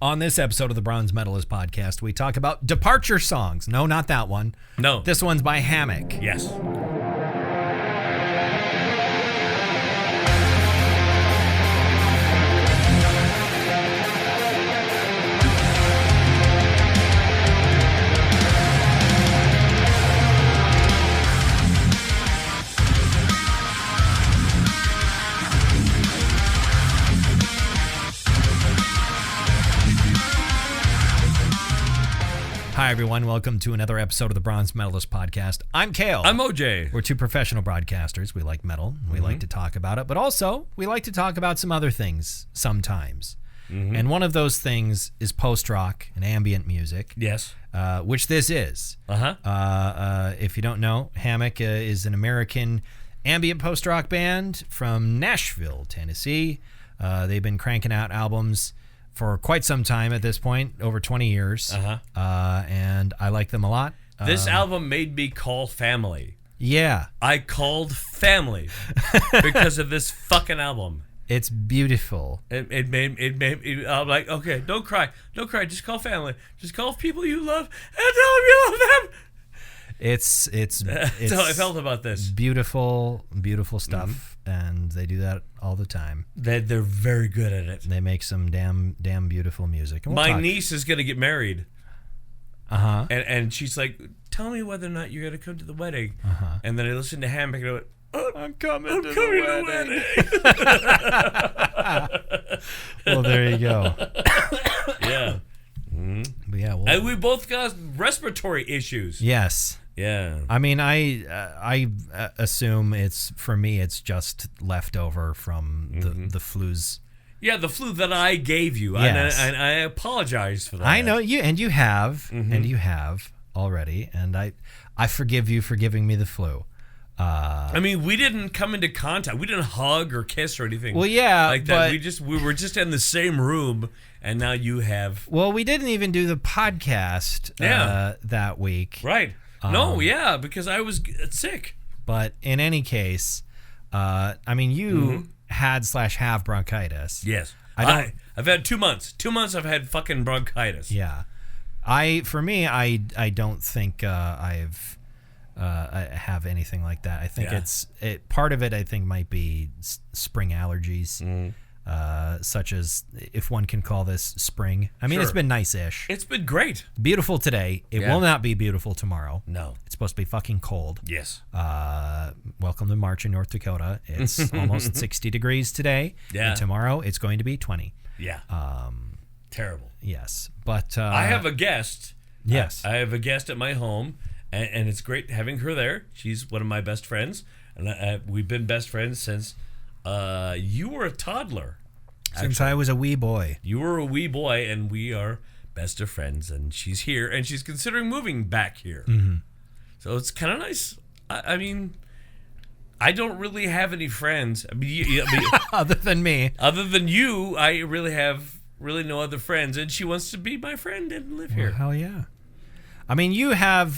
On this episode of the Bronze Metalist podcast, we talk about departure songs. No, not that one. No. This one's by Hammock. Yes. Hi, everyone. Welcome to another episode of the Bronze Metalist podcast. I'm Kale. I'm OJ. We're two professional broadcasters. We like metal. We like to talk about it, but also we like to talk about some other things sometimes. And one of those things is post-rock and ambient music. Yes. Which this is. If you don't know, Hammock is an American ambient post-rock band from Nashville, Tennessee. They've been cranking out albums for quite some time at this point, over 20 years. And I like them a lot. This album made me call family. Yeah. I called family because of this fucking album. It's beautiful. It made I'm like, okay, don't cry. Just call family. Just call people you love and tell them you love them. It's That's how I felt about this. Beautiful stuff, and they do that all the time. They're very good at it. They make some damn beautiful music. And My niece is gonna get married. And she's like, tell me whether or not you're gonna come to the wedding. And then I listened to Hammock and I went, I'm coming to the wedding. Well, there you go. Yeah. But yeah, And we both got respiratory issues. Yes. Yeah. I mean, I assume it's just leftover from the flus. Yeah, the flu that I gave you. Yes. And I apologize for that. I know you, and you have, already, and I forgive you for giving me the flu. I mean, we didn't come into contact. We didn't hug or kiss or anything. Well, yeah, like that. but We were just in the same room, and now you have. Well, we didn't even do the podcast that week. Right. Because I was sick. But in any case, I mean, you had/have bronchitis. Yes. I've had 2 months. 2 months I've had fucking bronchitis. Yeah. I don't think I have anything like that. I think part of it I think might be spring allergies. Such as, if one can call this spring. I mean, It's been nice-ish. It's been great. Beautiful today. It will not be beautiful tomorrow. No. It's supposed to be fucking cold. Yes. Welcome to March in North Dakota. It's almost 60 degrees today. Yeah. And tomorrow it's going to be 20. Yeah. Terrible. Yes. But I have a guest. Yes. I have a guest at my home, and it's great having her there. She's one of my best friends, and we've been best friends since you were a toddler. Since I was a wee boy. You were a wee boy, and we are best of friends, and she's here, and she's considering moving back here. So it's kind of nice. I mean, I don't really have any friends. I mean, other than me. Other than you, I really have no other friends, and she wants to be my friend and live here. Hell yeah. I mean, I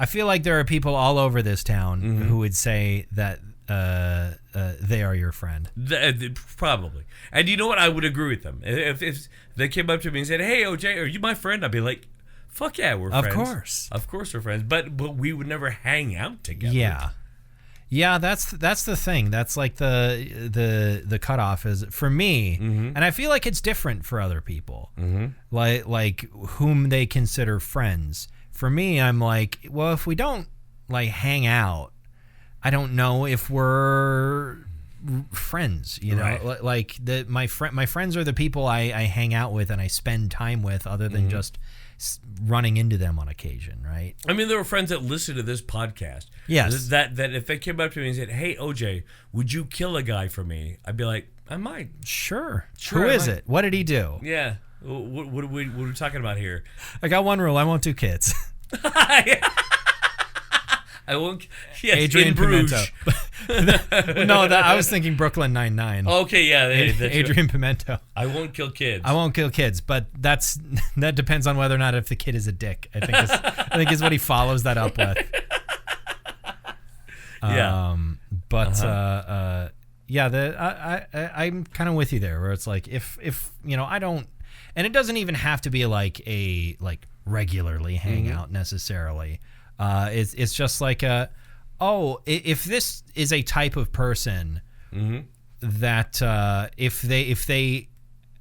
feel like there are people all over this town who would say that they are your friend. Probably. And you know what? I would agree with them. If they came up to me and said, hey, OJ, are you my friend? I'd be like, fuck yeah, we're friends. Of course. Of course we're friends. But we would never hang out together. Yeah. Yeah, that's the thing. That's like the cutoff is for me, and I feel like it's different for other people. Like whom they consider friends. For me, I'm like, well, if we don't like hang out, I don't know if we're friends, you know. Right. Like my friends are the people I hang out with and I spend time with, other than just running into them on occasion, right? I mean, there were friends that listened to this podcast. Yes. That if they came up to me and said, hey, OJ, would you kill a guy for me? I'd be like, I might. Sure. Who is it? What did he do? Yeah. What are we talking about here? I got one rule. I won't do kids. I won't. Yes, Adrian Pimento. No, I was thinking Brooklyn Nine-Nine. Okay, yeah. Adrian Pimento. I won't kill kids. I won't kill kids, but that depends on whether or not if the kid is a dick. I think is what he follows that up with. Yeah. I'm kind of with you there, where it's like if you know, I don't, and it doesn't even have to be like a regularly hang out necessarily. It's just like if this is a type of person that if they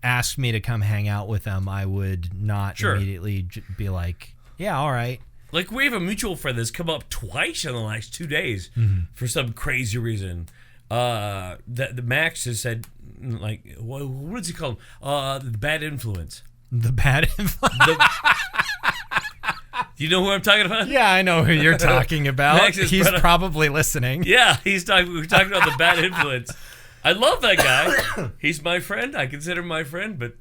asked me to come hang out with them, I would not immediately be like, yeah, all right. Like, we have a mutual friend that's come up twice in the last 2 days for some crazy reason. The Max has said, like, what does he call him? The bad influence. The bad influence. You know who I'm talking about? Yeah, I know who you're talking about. He's probably listening. Yeah, we're talking about the bad influence. I love that guy. He's my friend. I consider him my friend, but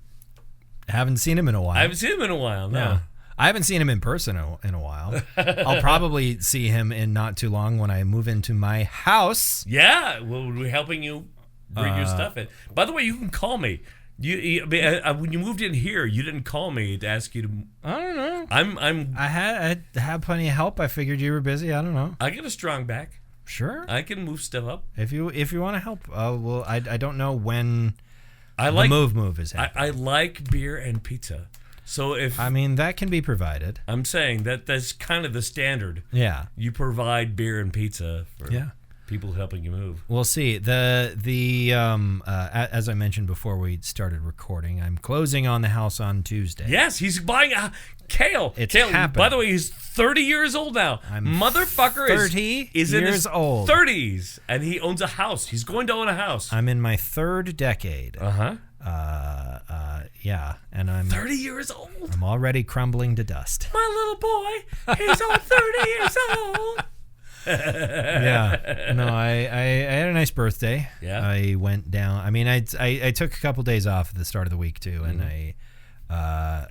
haven't seen him in a while. I haven't seen him in a while. No. Yeah. I haven't seen him in person in a while. I'll probably see him in not too long when I move into my house. Yeah, well, we're helping you bring your stuff in. By the way, you can call me. When you moved in here, you didn't call me to ask you to. I don't know. I had plenty of help. I figured you were busy. I don't know. I get a strong back. Sure. I can move stuff up. If you want to help, well, I don't know when the move is happening. I like beer and pizza. So that can be provided. I'm saying that's kind of the standard. Yeah. You provide beer and pizza for people helping you move. We'll see. As I mentioned before we started recording, I'm closing on the house on Tuesday. Yes, he's buying a Kale. It's Kale, happened. By the way, he's 30 years old now. Motherfucker 30 is in his old. 30s, and he owns a house. He's going to own a house. I'm in my third decade. Yeah, and I'm 30 years old. I'm already crumbling to dust. My little boy, he's all 30 years old. Yeah, no, I had a nice birthday. Yeah, I went down. I mean, I took a couple days off at the start of the week too, and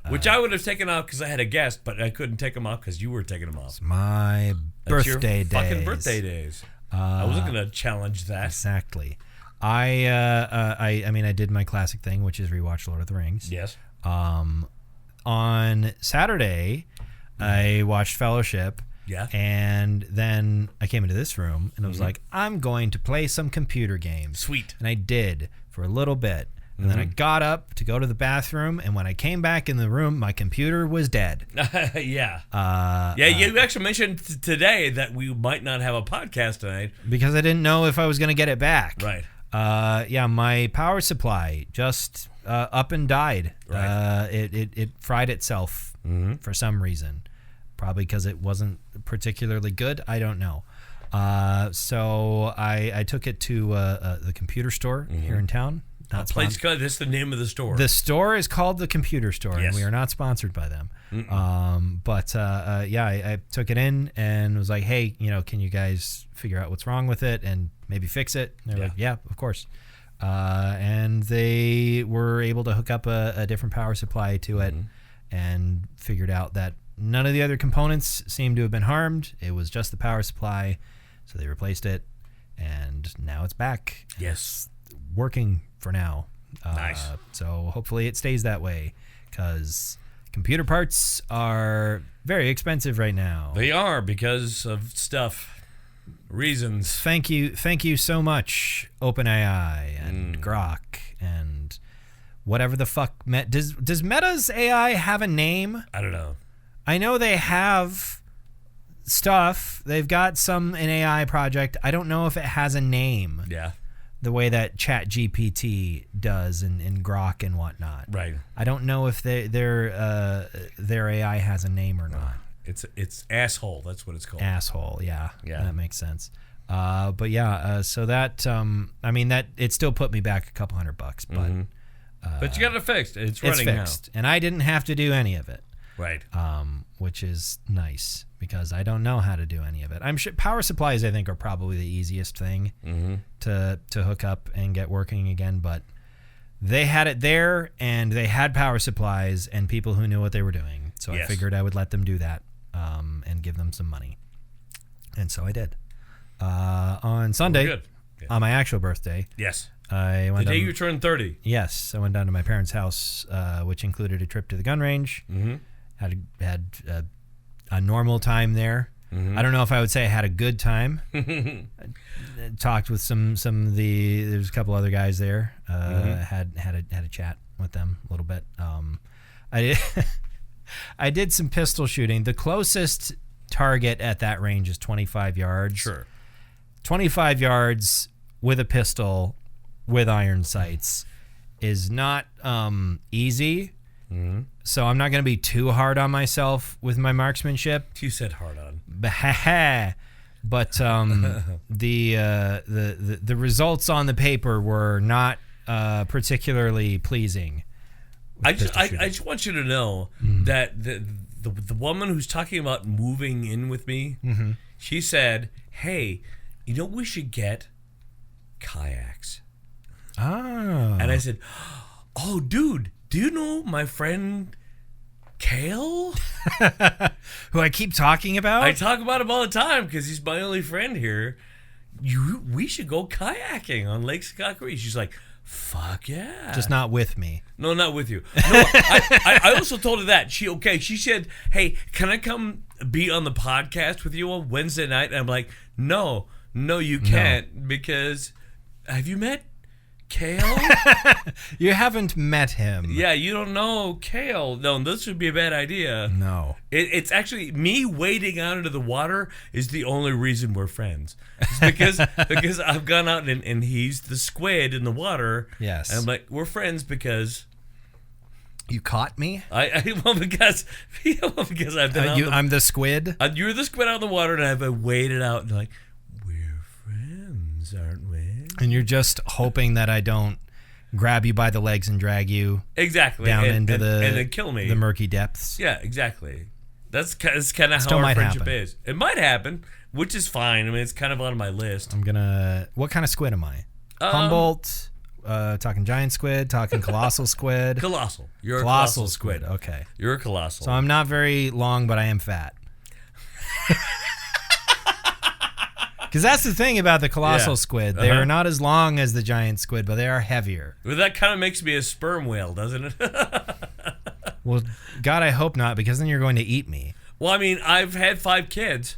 which I would have taken off because I had a guest, but I couldn't take them off because you were taking them off. It's my birthday days. Fucking birthday days. I wasn't gonna challenge that. Exactly. I mean, I did my classic thing, which is rewatch Lord of the Rings. Yes. On Saturday, I watched Fellowship. Yeah. And then I came into this room and I was like, I'm going to play some computer games. Sweet. And I did for a little bit. And then I got up to go to the bathroom, and when I came back in the room, my computer was dead. Yeah. You actually mentioned today that we might not have a podcast tonight. Because I didn't know if I was going to get it back. Right. My power supply just up and died. Right. It fried itself for some reason. Probably because it wasn't particularly good. I don't know. So I took it to the computer store here in town. That's the name of the store. The store is called the Computer Store, yes. And we are not sponsored by them. I took it in and was like, hey, can you guys figure out what's wrong with it and maybe fix it? And they're like, yeah, of course. And they were able to hook up a different power supply to it and figured out that none of the other components seemed to have been harmed. It was just the power supply. So they replaced it, and now it's back. Yes. Working for now. Nice. So hopefully it stays that way, because computer parts are very expensive right now. They are, because of reasons. Thank you so much, OpenAI and Grok and whatever the fuck. Does Meta's AI have a name? I don't know. I know they have stuff. They've got an AI project. I don't know if it has a name. Yeah. The way that ChatGPT does in Grok and whatnot. Right. I don't know if their AI has a name or not. It's asshole. That's what it's called. Asshole. Yeah. Yeah. That makes sense. So that that it still put me back a couple $100, but but you got it fixed. It's running fixed, and I didn't have to do any of it. Right. Which is nice, because I don't know how to do any of it. I'm sure power supplies, I think, are probably the easiest thing to hook up and get working again. But they had it there, and they had power supplies and people who knew what they were doing. So I figured I would let them do that and give them some money. And so I did. On Sunday, on my actual birthday. Yes. I went the day you turned 30. Yes. I went down to my parents' house, which included a trip to the gun range. Had a normal time there. I don't know if I would say I had a good time. I talked with some of the. There's a couple other guys there. Had a chat with them a little bit. I did some pistol shooting. The closest target at that range is 25 yards. Sure. 25 yards with a pistol with iron sights is not easy. So I'm not going to be too hard on myself with my marksmanship. You said hard on. But the results on the paper were not particularly pleasing. I just want you to know that the woman who's talking about moving in with me, she said, "Hey, you know what we should get? Kayaks." Oh. And I said, "Oh, dude, do you know my friend Kale?" Who I keep talking about? I talk about him all the time because he's my only friend here. We should go kayaking on Lake Sakakawea. She's like, "Fuck yeah." Just not with me. No, not with you. No, I also told her that. She said, "Hey, can I come be on the podcast with you on Wednesday night?" And I'm like, No, you can't because have you met Kale? You haven't met him. Yeah, you don't know Kale. No, this would be a bad idea. No. It's actually me wading out into the water is the only reason we're friends. It's because I've gone out and he's the squid in the water. Yes. And I'm like, we're friends because you caught me? because I've been I'm the squid? You're the squid out of the water and I've waded out and like, we're friends, aren't we? And you're just hoping that I don't grab you by the legs and drag you down into and then kill me. The murky depths. Yeah, exactly. That's kind of how our friendship is. It might happen, which is fine. I mean, it's kind of on my list. What kind of squid am I? Humboldt? Talking giant squid? Talking colossal squid? Colossal. You're colossal a colossal squid. Okay. You're a colossal. So I'm not very long, but I am fat. Because that's the thing about the colossal squid. They are not as long as the giant squid, but they are heavier. Well, that kind of makes me a sperm whale, doesn't it? Well, God, I hope not, because then you're going to eat me. Well, I mean, I've had 5 kids.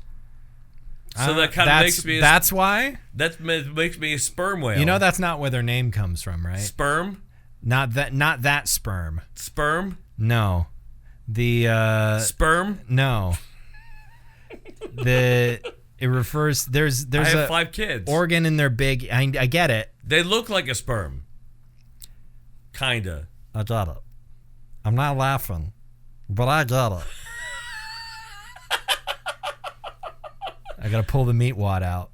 So that kind of makes me... That's why? That makes me a sperm whale. You know that's not where their name comes from, right? Sperm? Not that sperm. Sperm? No. The... Sperm? No. It refers... There's I have 5 kids. Organ in their big... I get it. They look like a sperm. Kinda. I got it. I'm not laughing, but I got it. I gotta pull the meat wad out.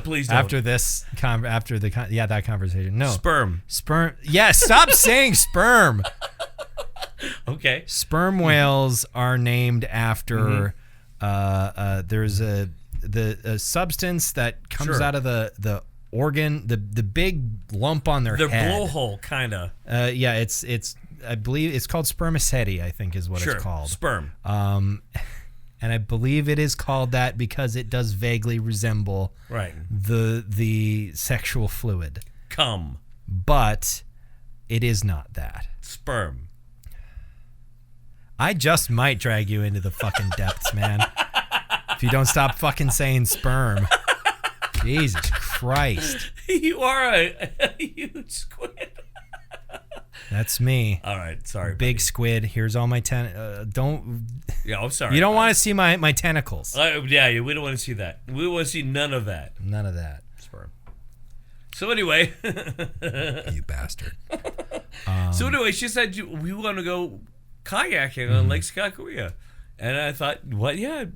Please don't. After this, that conversation. No. Sperm. Yeah, stop saying sperm. Okay. Sperm whales are named after. There's a substance that comes out of the organ, the big lump on their head. Their blowhole, kind of. Yeah, it's I believe it's called spermaceti, I think is what it's called. Sperm. And I believe it is called that because it does vaguely resemble the sexual fluid. Cum. But it is not that. Sperm. I just might drag you into the fucking depths, man. If you don't stop fucking saying sperm. Jesus Christ. You are a huge squid. That's me. All right, sorry. Big buddy. squid. Here's all my don't. Yeah, I'm sorry. You don't want to see my tentacles. Yeah, we don't want to see that. We want to see none of that. None of that. Sperm. So anyway. You bastard. So anyway, she said we want to go kayaking on Lake Sakakawea. And I thought, what? Yeah,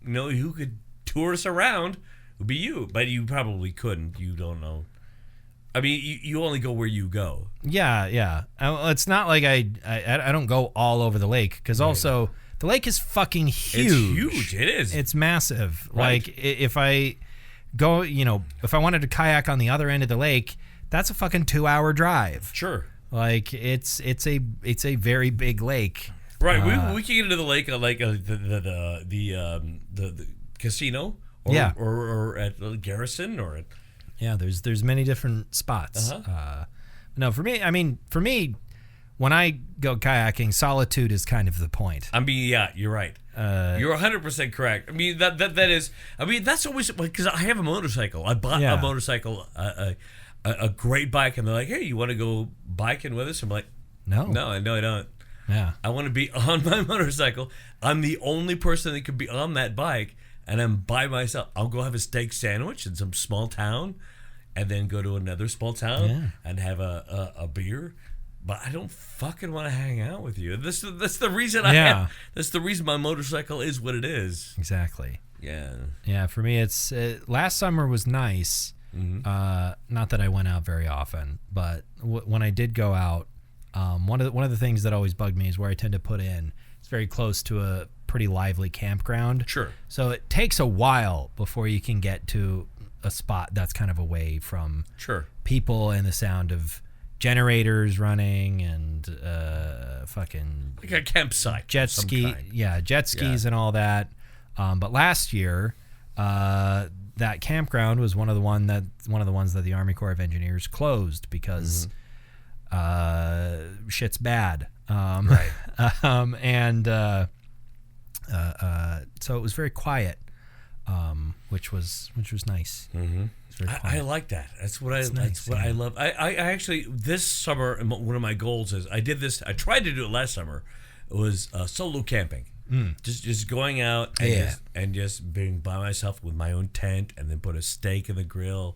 who could tour us around would be you. But you probably couldn't. You don't know. I mean, you only go where you go. Yeah. It's not like I don't go all over the lake because also the lake is fucking huge. It's huge. It is. It's massive. Right. Like if I go, if I wanted to kayak on the other end of the lake, that's a fucking 2-hour drive. Sure. Like it's a very big lake. Right. We can get into the lake like the casino. Or at the Garrison or at. Yeah, there's many different spots. No, for me, when I go kayaking, solitude is kind of the point. I mean, yeah, you're right. You're 100% correct. I mean, that is. I mean, that's always because I have a motorcycle. I bought a motorcycle, a great bike, and they're like, "Hey, you want to go biking with us?" I'm like, No, I don't. Yeah, I want to be on my motorcycle. I'm the only person that could be on that bike, and I'm by myself. I'll go have a steak sandwich in some small town, and then go to another small town and have a beer. But I don't fucking want to hang out with you. That's the reason that's the reason my motorcycle is what it is. Exactly. Yeah. Yeah. For me, it's last summer was nice. Not that I went out very often, but when I did go out, one of the things that always bugged me is where I tend to put in. It's very close to a pretty lively campground. Sure. So it takes a while before you can get to a spot that's kind of away from people and the sound of generators running and fucking like a campsite, jet skis and all that. But last year, that campground was one of the ones that the Army Corps of Engineers closed because shit's bad. Right. So it was very quiet, which was nice. Mm-hmm. I like that. That's what I love. I actually this summer, one of my goals is I did this. I tried to do it last summer. It was solo camping. Just going out and just being by myself with my own tent, and then put a steak in the grill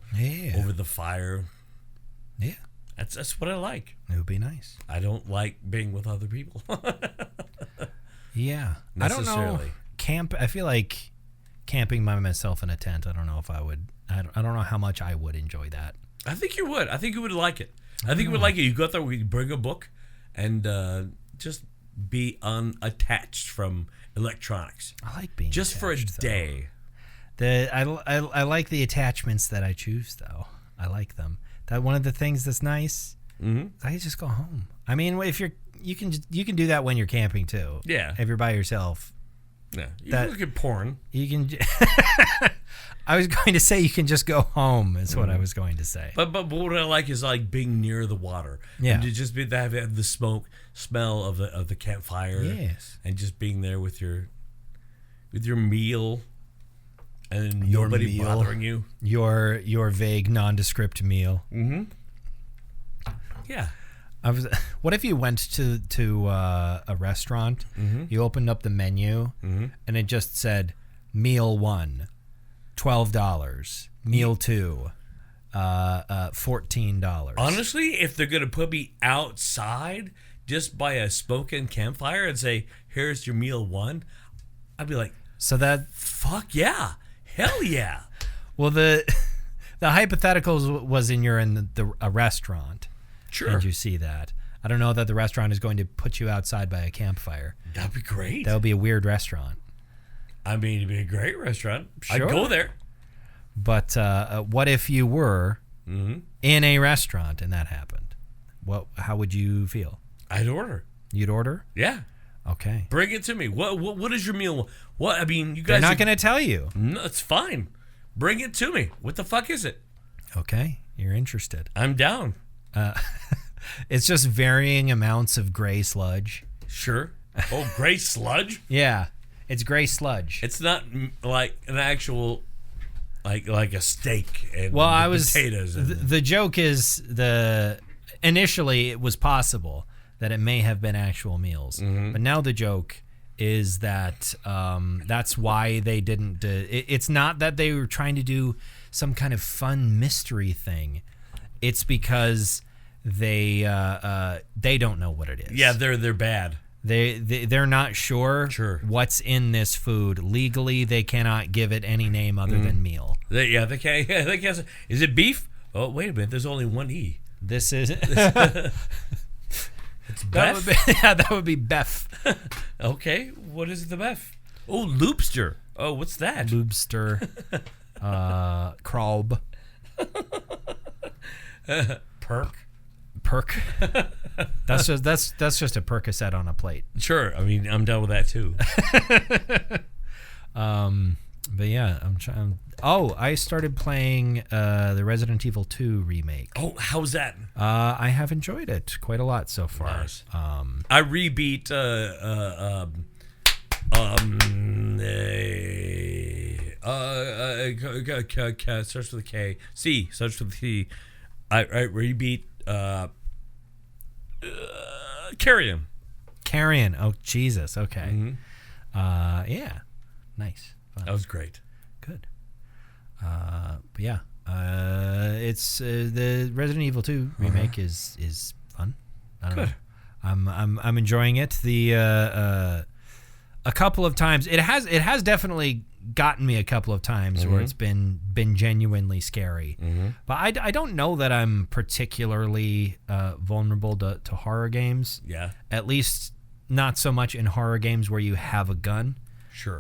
over the fire. Yeah, that's what I like. It would be nice. I don't like being with other people. Yeah, I don't know. I feel like camping by myself in a tent. I don't know if I would. I don't know how much I would enjoy that. I think you would. I think you would like it. I think you would like it. You go out there, you bring a book, and just be unattached from electronics. I like being just for a day. I like the attachments that I choose, though. I like them. That one of the things that's nice. I just go home. I mean, if you can do that when you're camping too. Yeah. If you're by yourself. Yeah. You can look at porn. You can. I was going to say you can just go home. Is what I was going to say. But what I like is like being near the water. Yeah. And to just be have the smell of the campfire. Yes. And just being there with your meal, and nobody bothering you. Your vague nondescript meal. Mm-hmm. Yeah. What if you went to a restaurant, you opened up the menu, and it just said meal 1, $12, meal 2, $14. Honestly, if they're gonna put me outside just by a smoking campfire and say, "Here's your meal 1," I'd be like, "So that fuck yeah, hell yeah." Well, the hypotheticals was you're in a restaurant. Sure. And you see that. I don't know that the restaurant is going to put you outside by a campfire. That'd be great. That would be a weird restaurant. I mean, it'd be a great restaurant. Sure. I'd go there. But what if you were in a restaurant and that happened? How would you feel? I'd order. You'd order? Yeah. Okay. Bring it to me. What is your meal? What I mean, you guys. They're not going to tell you. No, it's fine. Bring it to me. What the fuck is it? Okay, you're interested. I'm down. It's just varying amounts of gray sludge. Sure. Oh, gray sludge? Yeah, it's gray sludge. It's not like an actual, like a steak and potatoes. The joke is initially it was possible that it may have been actual meals, but now the joke is that that's why they didn't. It's not that they were trying to do some kind of fun mystery thing. It's because they don't know what it is. Yeah, they're bad. They're not sure what's in this food. Legally, they cannot give it any name other than meal. They can't. Yeah, they can't. Is it beef? Oh, wait a minute. There's only one E. This is. It's beef. That would be beef. Okay, what is the beef? Oh, loobster. Oh, what's that? Loobster. Kralb. Perk. That's just a Percocet on a plate. Sure. I mean, I'm done with that too. But yeah, I'm trying. Oh, I started playing the Resident Evil 2 remake. Oh, how's that? I have enjoyed it quite a lot so far. Nice. I rebeat starts with a K. C starts with a C. I rebeat Carrion. Carrion. Oh Jesus. Okay. Mm-hmm. Yeah. Nice. Fun. That was great. Good. But yeah, it's the Resident Evil 2 remake is fun. I don't know. I'm enjoying it. A couple of times it has definitely gotten me a couple of times where it's been genuinely scary. But I don't know that I'm particularly vulnerable to horror games. Yeah. At least not so much in horror games where you have a gun. Sure.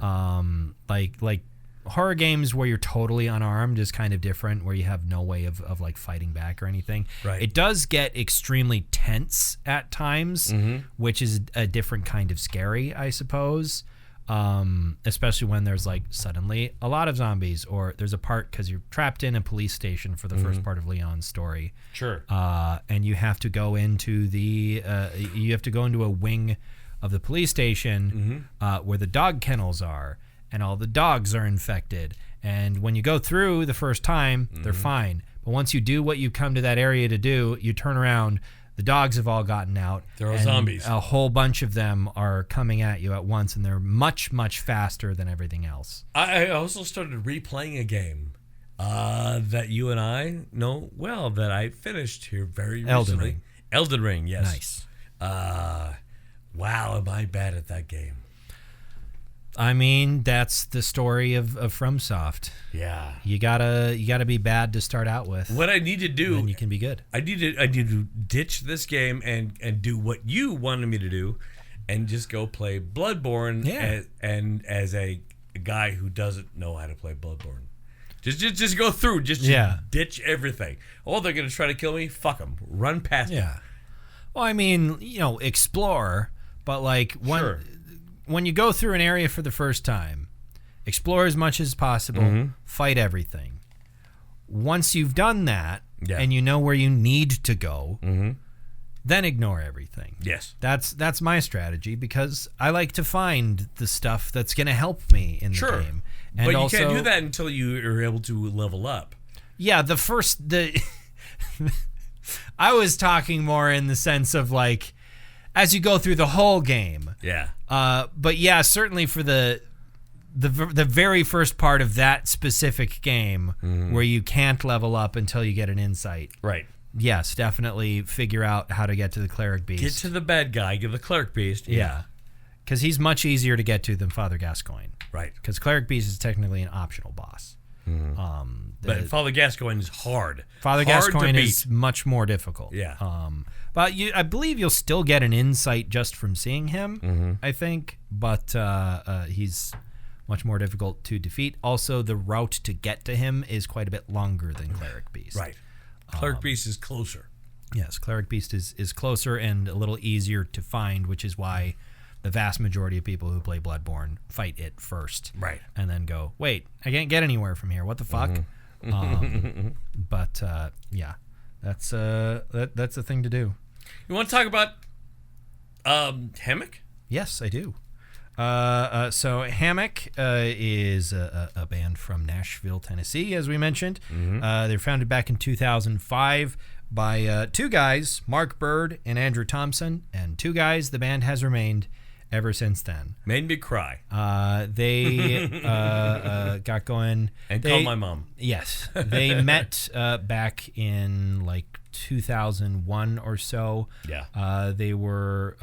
Like horror games where you're totally unarmed is kind of different, where you have no way of like fighting back or anything. Right. It does get extremely tense at times, which is a different kind of scary, I suppose. Especially when there's like suddenly a lot of zombies, or there's a part because you're trapped in a police station for the first part of Leon's story. Sure. And you have to go into a wing of the police station where the dog kennels are, and all the dogs are infected. And when you go through the first time, they're fine. But once you do what you come to that area to do, you turn around, the dogs have all gotten out. They're all zombies. A whole bunch of them are coming at you at once, and they're much, much faster than everything else. I also started replaying a game that you and I know well, that I finished here very recently. Elden Ring, yes. Nice. Wow, am I bad at that game? I mean, that's the story of FromSoft. Yeah. You gotta be bad to start out with. What I need to do, then you can be good. I need to ditch this game and do what you wanted me to do, and just go play Bloodborne as a guy who doesn't know how to play Bloodborne. Just go through, ditch everything. Oh, they're gonna try to kill me? Fuck them. Run past them. Yeah. Well, I mean, explore, but like when you go through an area for the first time, explore as much as possible, fight everything. Once you've done that and you know where you need to go, then ignore everything. Yes. That's my strategy, because I like to find the stuff that's going to help me in the game. And but you also, can't do that until you are able to level up. Yeah, I was talking more in the sense of like, as you go through the whole game. Yeah. But yeah, certainly for the very first part of that specific game where you can't level up until you get an insight. Right. Yes, definitely figure out how to get to the cleric beast. Get to the bad guy, get the cleric beast. Yeah. Because he's much easier to get to than Father Gascoigne. Right. Because cleric beast is technically an optional boss. But Father Gascoigne is hard. Father Gascoigne is much more difficult. Yeah. But I believe you'll still get an insight just from seeing him, I think. But he's much more difficult to defeat. Also, the route to get to him is quite a bit longer than Cleric Beast. Right. Cleric Beast is closer. Yes, Cleric Beast is closer and a little easier to find, which is why the vast majority of people who play Bloodborne fight it first. Right. And then go, wait, I can't get anywhere from here. What the fuck? But yeah, that's a thing to do. You want to talk about Hammock? Yes, I do. So Hammock is a band from Nashville, Tennessee, as we mentioned. They were founded back in 2005 by two guys, Mark Bird and Andrew Thompson, and two guys. The band has remained ever since then. Made me cry. They got going. And called my mom. Yes. They met back in like 2001 or so. Yeah. They were,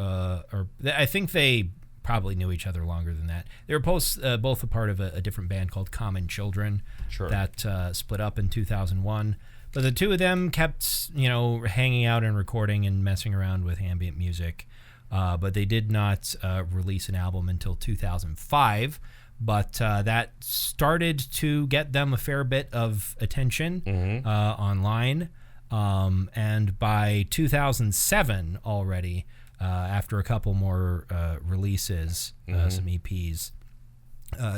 I think they probably knew each other longer than that. They were both a part of a different band called Common Children. Sure. That split up in 2001. But the two of them kept, hanging out and recording and messing around with ambient music. But they did not release an album until 2005. But that started to get them a fair bit of attention online. And by 2007 already, after a couple more releases, some EPs,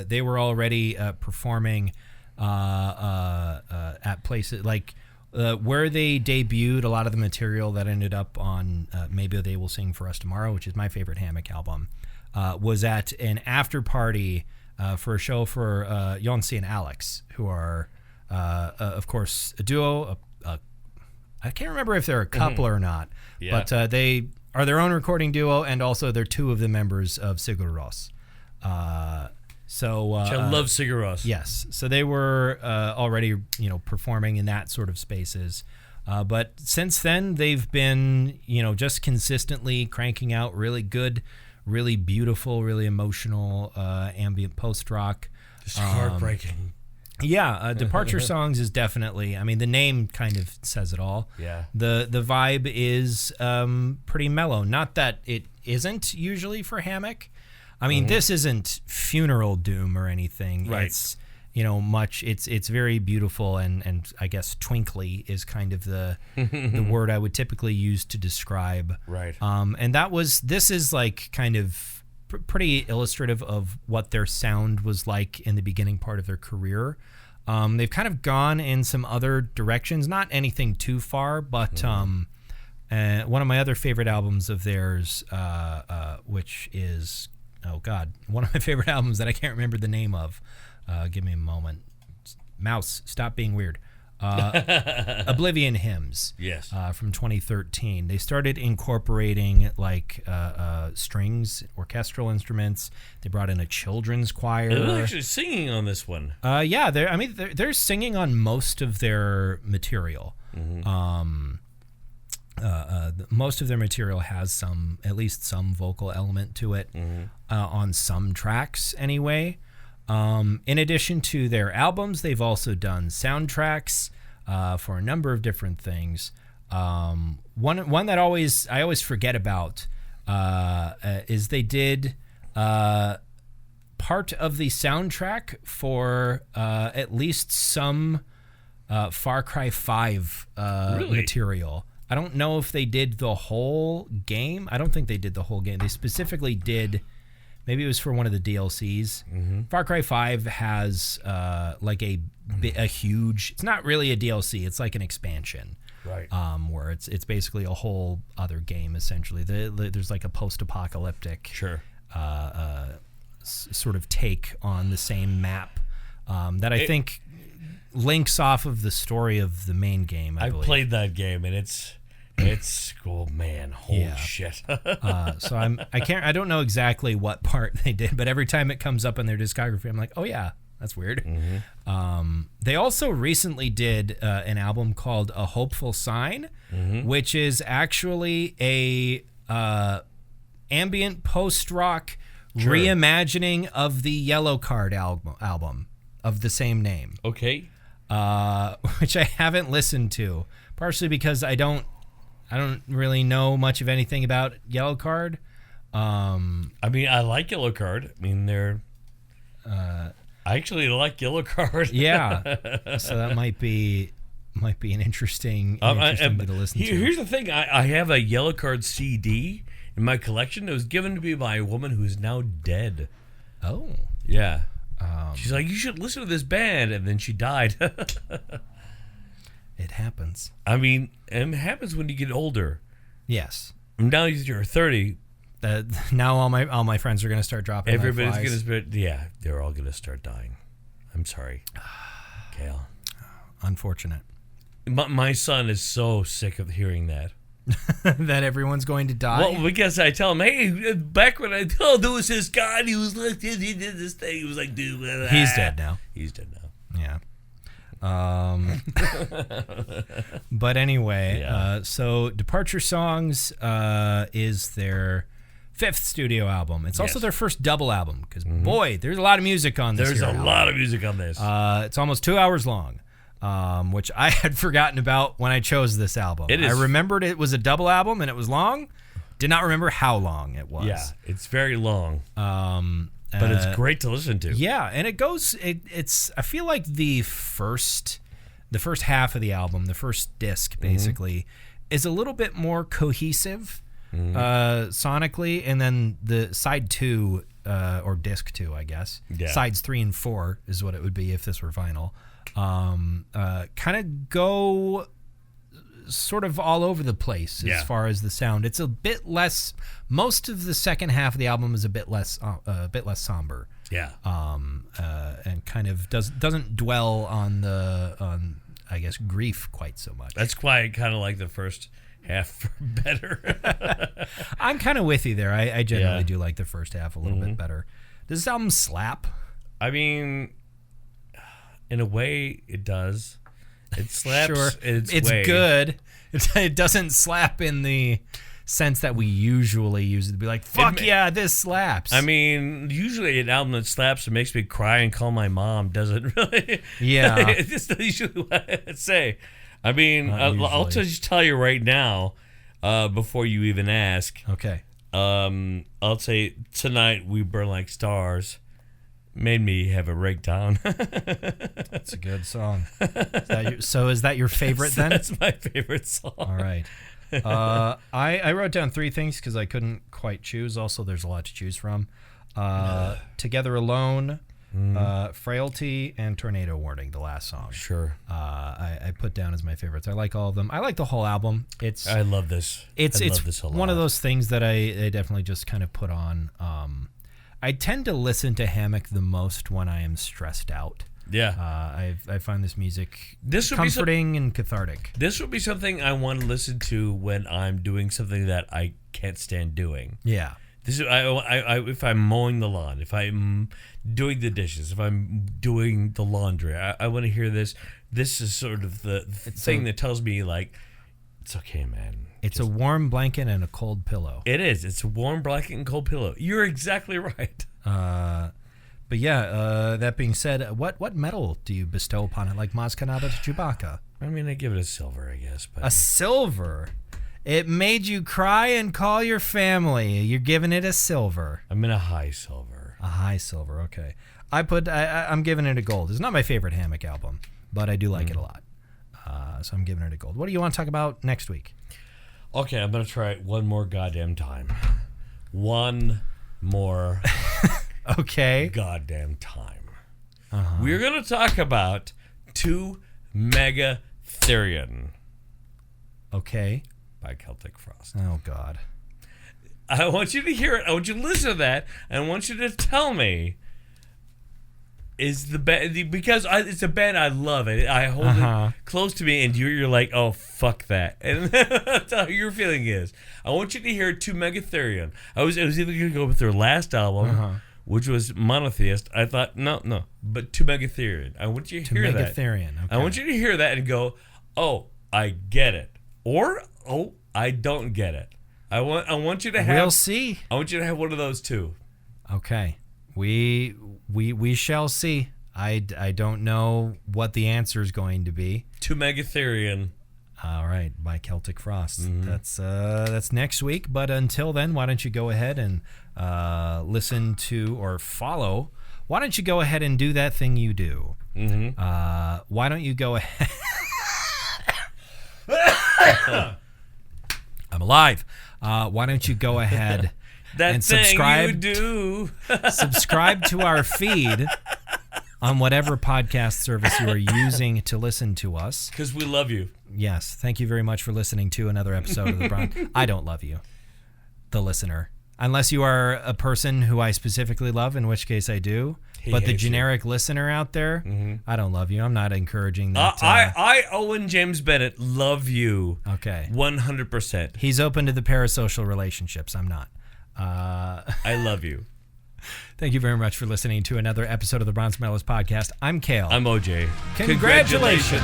They were already performing at places like where they debuted a lot of the material that ended up on Maybe They Will Sing For Us Tomorrow, which is my favorite Hammock album, was at an after party for a show for Yonsei and Alex, who are, of course, a duo. I can't remember if they're a couple or not, but they are their own recording duo, and also they're two of the members of Sigur Rós. I love Sigur Rós. Yes, so they were already, performing in that sort of spaces, but since then they've been, just consistently cranking out really good, really beautiful, really emotional ambient post rock. Just heartbreaking. Yeah, Departure Songs is definitely. I mean, the name kind of says it all. Yeah. The vibe is pretty mellow. Not that it isn't usually for Hammock. I mean, this isn't funeral doom or anything. Right. It's it's very beautiful and I guess twinkly is kind of the word I would typically use to describe. Right. And this is like kind of pretty illustrative of what their sound was like in the beginning part of their career. They've kind of gone in some other directions, not anything too far, but one of my other favorite albums of theirs, which is one of my favorite albums that I can't remember the name of. Give me a moment. Mouse, stop being weird. Oblivion Hymns. Yes. From 2013. They started incorporating strings, orchestral instruments. They brought in a children's choir. They're actually singing on this one. They're singing on most of their material. Most of their material has at least some vocal element to it on some tracks anyway. In addition to their albums, they've also done soundtracks for a number of different things. One that I always forget about is they did part of the soundtrack for at least some Far Cry 5 material. I don't know if they did the whole game. I don't think they did the whole game. They specifically did. Maybe it was for one of the DLCs. Far Cry 5 has like a huge. It's not really a DLC. It's like an expansion, right? Where it's basically a whole other game essentially. There's like a post-apocalyptic, sort of take on the same map that I think links off of the story of the main game. I believe. Played that game and it's oh man, holy shit. So I don't know exactly what part they did, but every time it comes up in their discography, I'm like, oh yeah, that's weird. They also recently did an album called A Hopeful Sign, which is actually a ambient post-rock reimagining of the Yellow Card album of the same name. Okay. Which I haven't listened to, partially because I don't really know much of anything about Yellow Card. I mean, I like Yellow Card. I mean, I actually like Yellow Card. Yeah. So that might be an interesting bit to listen to. Here's the thing. I have a Yellow Card CD in my collection that was given to me by a woman who is now dead. Oh. Yeah. She's like, you should listen to this band, and then she died. It happens. I mean, it happens when you get older. Yes. Now you're 30. Now all my friends are going to start dropping. Everybody's going to start. Yeah, they're all going to start dying. I'm sorry, Kale. Unfortunate. My son is so sick of hearing that. That everyone's going to die. Well, because I tell him, hey, back when there was this guy, and he was like this, he did this thing. He was like, dude, he's dead now. He's dead now. Yeah. But anyway, so Departure Songs is their 5th studio album. It's also their first double album because boy, there's a lot of music on this. There's a lot of music on this. It's almost 2 hours long. Which I had forgotten about when I chose this album. I remembered it was a double album and it was long. Did not remember how long it was. Yeah, it's very long. But it's great to listen to. Yeah, and it goes. It's. I feel like the first half of the album, the first disc, basically, is a little bit more cohesive sonically, and then the side 2 or disc 2, I guess. Yeah. Sides 3 and 4 is what it would be if this were vinyl. Kind of go sort of all over the place as far as the sound. It's a bit less. Most of the second half of the album is a bit less somber. Yeah. And kind of doesn't dwell on I guess grief quite so much. That's quite kind of like the first half better. I'm kind of with you there. I generally do like the first half a little bit better. Does this album slap? I mean, in a way, it does. It slaps. Sure. It's way. good. It doesn't slap in the sense that we usually use it to be like, fuck yeah, this slaps. I mean, usually an album that slaps and makes me cry and call my mom doesn't really. Yeah. It's not usually what I say. I mean, I'll just tell you right now, before you even ask. Okay. I'll say Tonight We Burn Like Stars made me have a breakdown. That's a good song. Is that your favorite then? That's my favorite song. All right. I wrote down 3 things because I couldn't quite choose. Also, there's a lot to choose from. Together Alone, Frailty, and Tornado Warning, the last song. Sure. I put down as my favorites. I like all of them. I like the whole album. I love this. It's love this a lot. One of those things that I definitely just kind of put on. I tend to listen to Hammock the most when I am stressed out. Yeah. I find this music comforting and cathartic. This would be something I want to listen to when I'm doing something that I can't stand doing. Yeah. This is if I'm mowing the lawn, if I'm doing the dishes, if I'm doing the laundry, I want to hear this. This is sort of the thing that tells me, like, it's okay, man. It's a warm blanket and a cold pillow. It is. It's a warm blanket and cold pillow. You're exactly right. But yeah, that being said, what medal do you bestow upon it, like Maz Kanata to Chewbacca? I mean, I give it a silver, I guess. But a silver? It made you cry and call your family. You're giving it a silver. I'm in a high silver. A high silver, okay. I'm giving it a gold. It's not my favorite Hammock album, but I do like it a lot. So I'm giving it a gold. What do you want to talk about next week? Okay, I'm going to try it one more goddamn time. One more okay. goddamn time. We're going to talk about 2 Megatherion. Okay. By Celtic Frost. Oh, God. I want you to hear it. I want you to listen to that. And I want you to tell me, is the band, because it's a band I love. I hold it close to me, and you're like, oh, fuck that. And that's how your feeling is. I want you to hear 2 Megatherion. I was either going to go with their last album, which was Monotheist. I thought, no, but 2 Megatherion. I want you to hear that. 2 Megatherion, okay. I want you to hear that and go, oh, I get it. Or, oh, I don't get it. I want you to have. We'll see. I want you to have one of those 2. Okay. We shall see. I don't know what the answer is going to be. 2 Megatherion. All right, by Celtic Frost. That's next week. But until then, why don't you go ahead and listen to or follow? Why don't you go ahead and do that thing you do? Why don't you go ahead? I'm alive. Why don't you go ahead and subscribe? Subscribe to our feed on whatever podcast service you are using to listen to us. Because we love you. Yes. Thank you very much for listening to another episode of The Bronx. I don't love you, the listener. Unless you are a person who I specifically love, in which case I do. But the generic listener out there, I don't love you. I'm not encouraging that. I, Owen James Bennett, love you. Okay. 100%. He's open to the parasocial relationships. I'm not. I love you. Thank you very much for listening to another episode of the Bronze Metalist Podcast. I'm Kale. I'm OJ. Congratulations.